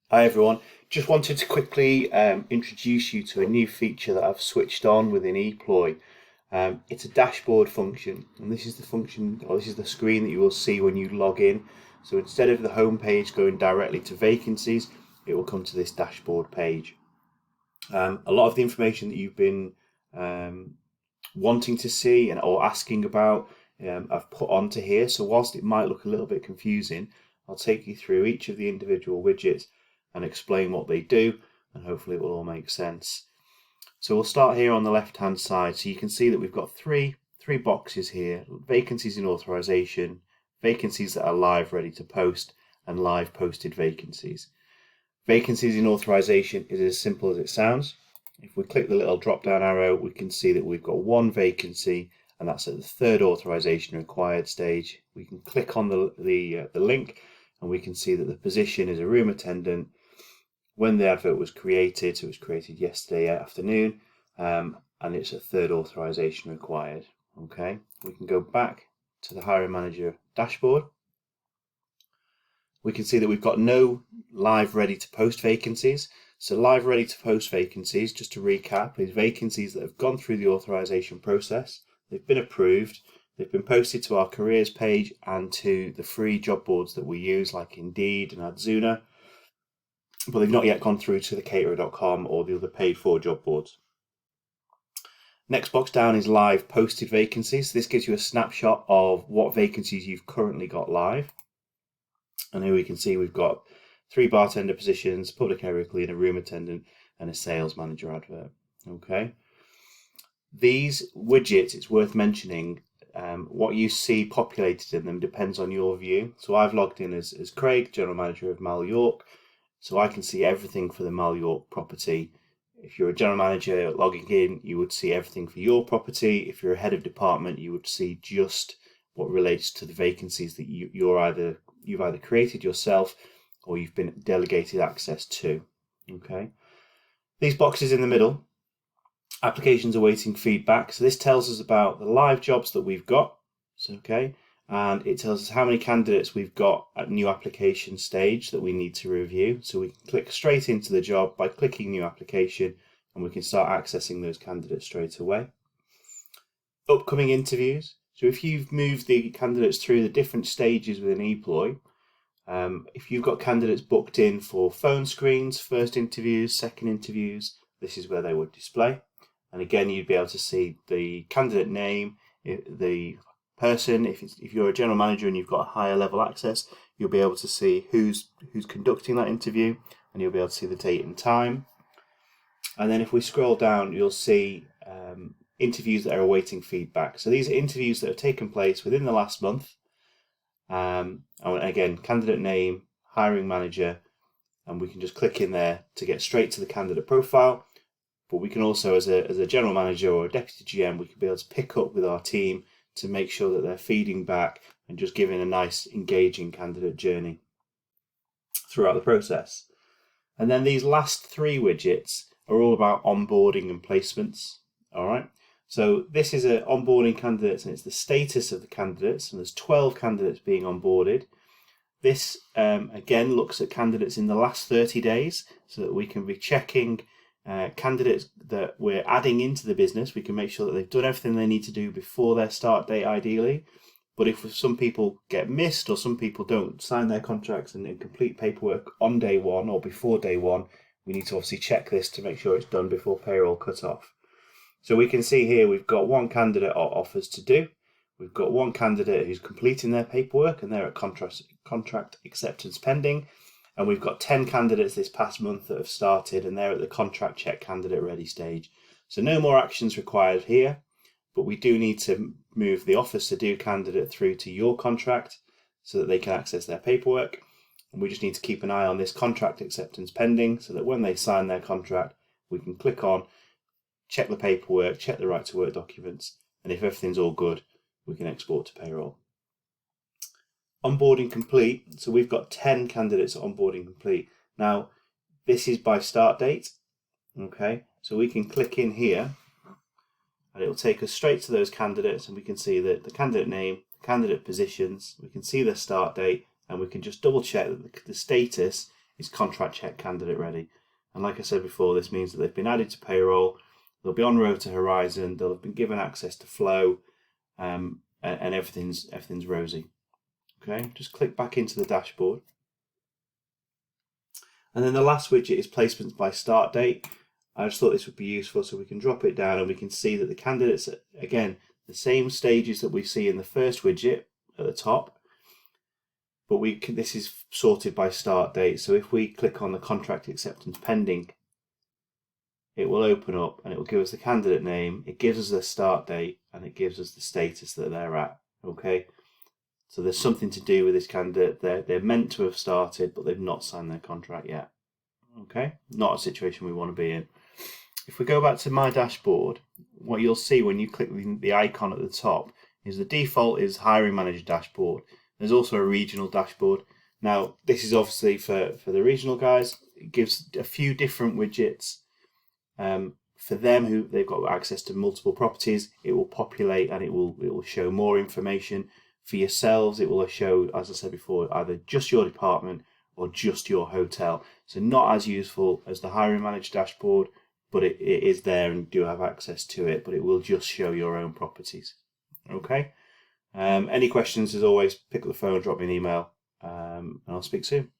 Hi everyone. Just wanted to quickly introduce you to a new feature that I've switched on within ePloy. It's a dashboard function, and this is the function, or this is the screen that you will see when you log in. So instead of the home page going directly to vacancies, it will come to this dashboard page. A lot of the information that you've been um, wanting to see and or asking about, I've put onto here. So whilst it might look a little bit confusing, I'll take you through each of the individual widgets and explain what they do, and hopefully it will all make sense. So we'll start here on the left hand side. So you can see that we've got three boxes here: vacancies in authorization, vacancies that are live ready to post, and live posted vacancies. Vacancies in authorization is as simple as it sounds. If we click the little drop down arrow, we can see that we've got one vacancy, and that's at the third authorization required stage. We can click on the link, and we can see that the position is a room attendant. When the advert was created, so it was created yesterday afternoon, and it's a third authorization required. Okay, we can go back to the hiring manager dashboard. We can see that we've got no live ready to post vacancies. So live ready to post vacancies, just to recap, is vacancies that have gone through the authorization process, they've been approved, they've been posted to our careers page and to the free job boards that we use like Indeed and Adzuna, but they've not yet gone through to the caterer.com or the other paid for job boards. Next box down is live posted vacancies. So this gives you a snapshot of what vacancies you've currently got live. And here we can see we've got 3 bartender positions, public area cleaner, room attendant, and a sales manager advert. Okay. These widgets, it's worth mentioning, what you see populated in them depends on your view. So I've logged in as Craig, General Manager of Mal York. So I can see everything for the Mal York property. If you're a general manager logging in, you would see everything for your property. If you're a head of department, you would see just what relates to the vacancies that you've either created yourself or you've been delegated access to. Okay. These boxes in the middle, applications awaiting feedback. So this tells us about the live jobs that we've got. So, okay. And it tells us how many candidates we've got at new application stage that we need to review. So we can click straight into the job by clicking new application, and we can start accessing those candidates straight away. Upcoming interviews. So if you've moved the candidates through the different stages within ePloy, if you've got candidates booked in for phone screens, first interviews, second interviews, this is where they would display. And again, you'd be able to see the candidate name, the person. If you're a general manager and you've got a higher level access, you'll be able to see who's conducting that interview, and you'll be able to see the date and time. And then if we scroll down, you'll see interviews that are awaiting feedback. So these are interviews that have taken place within the last month. And again, candidate name, hiring manager, and we can just click in there to get straight to the candidate profile. But we can also, as a general manager or a deputy GM, we can be able to pick up with our team to make sure that they're feeding back and just giving a nice, engaging candidate journey throughout the process. And then these last 3 widgets are all about onboarding and placements. All right. So this is a onboarding candidates, and it's the status of the candidates, and there's 12 candidates being onboarded. This again looks at candidates in the last 30 days, so that we can be checking candidates that we're adding into the business. We can make sure that they've done everything they need to do before their start date, ideally. But if some people get missed, or some people don't sign their contracts and complete paperwork on day one or before day one, we need to obviously check this to make sure it's done before payroll cut off. So we can see here we've got 1 candidate offers to do. We've got 1 candidate who's completing their paperwork and they're at contract acceptance pending. And we've got 10 candidates this past month that have started, and they're at the contract check candidate ready stage. So no more actions required here, but we do need to move the offers to do candidate through to your contract so that they can access their paperwork. And we just need to keep an eye on this contract acceptance pending, so that when they sign their contract, we can click on, check the paperwork, check the right to work documents, and if everything's all good, we can export to payroll. Onboarding complete. So we've got 10 candidates at onboarding complete. Now, this is by start date. Okay, so we can click in here and it'll take us straight to those candidates, and we can see that the candidate name, the candidate positions, we can see their start date, and we can just double check that the status is contract check candidate ready. And like I said before, this means that they've been added to payroll, they'll be on road to Horizon, they'll have been given access to Flow, and everything's rosy. Okay, just click back into the dashboard. And then the last widget is placements by start date. I just thought this would be useful, so we can drop it down and we can see that the candidates, again, the same stages that we see in the first widget at the top, but this is sorted by start date. So if we click on the contract acceptance pending, it will open up and it will give us the candidate name, it gives us their start date, and it gives us the status that they're at. Okay, so there's something to do with this candidate. They're meant to have started, but they've not signed their contract yet. Okay, not a situation we want to be in. If we go back to my dashboard, what you'll see when you click the icon at the top is the default is hiring manager dashboard. There's also a regional dashboard. Now, this is obviously for the regional guys. It gives a few different widgets. For them who they've got access to multiple properties, it will populate and it will show more information. For yourselves, it will show, as I said before, either just your department or just your hotel. So not as useful as the hiring manager dashboard, but it is there and you do have access to it, but it will just show your own properties. Okay. Any questions, as always, pick up the phone, drop me an email, and I'll speak soon.